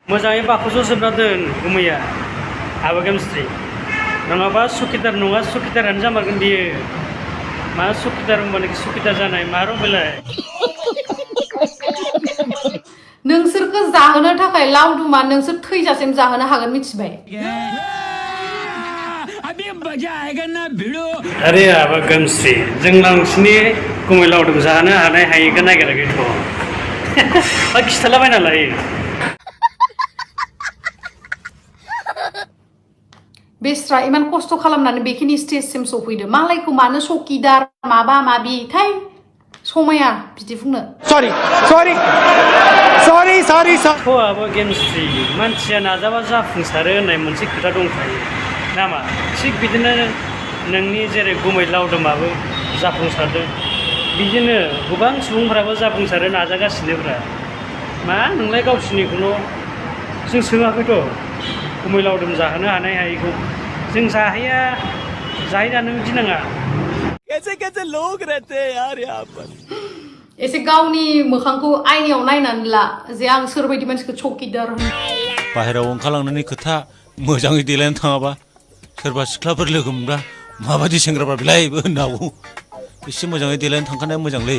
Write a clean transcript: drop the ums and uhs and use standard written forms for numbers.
मोजाङै बाखौजोबना दोन गुमैया आबो गेमस्रि नङाबा सुकिदार नङा सुकिदारानो जामारगोन बियो मा सुकिदार होनबानो सुकिदार जानाय मा र' बेलाय नोंसोरखौ जाहोनो थाखाय लावदुमा नोंसोर थैजासिम जाहोनो हागोन मिथिबाय अरे आबो गेमस्रि जों नोंसिनि गुमै लावदुम जाहोनो हानाय हायैखौ नागिराखैथ' मा खिथालाबायना लायो बेस्रा इमान खस्थ' खालामनानै बेखिनि स्टेजसिम सफैदो मालायखौ मानो सकिदार माबा माबि थाय समाया बिदि बुंनो सरि आबो गेमस्रि मानसिया नाजाबा जाफुंसारो होननाय मोनसे खोथा दंखायो नामा थिग बिदिनो नोंनि जेरै गुमै लावदुमाबो जाफुंसारदों बिदिनो गोबां सुबुंफ्राबो जाफुंसारो नाजागासिनोब्रा मा नोंलाय गावसिनिखौल' जों सोङाखैथ' गुमै लावदुम जाहोनो हानाय हायैखौ जों जाहैया जाहैजानो गिनाङा कैसे लोग रहते हैं यार यहाँ पर एसे गावनि मोखांखौ आयनायाव नायनानै ला जे आं सोरबायदि मानसिखौ सकिदार बाहेरायाव ओंखारलांनायनि खोथा मोजाङै देलायनो थाङाबा सोरबा सिख्लाफोर लोगो मोनब्ला माबायदि सेंग्राफ्रा बिलायबो होननो हागौ एसे मोजाङै देलायनो थांखानाया मोजांलै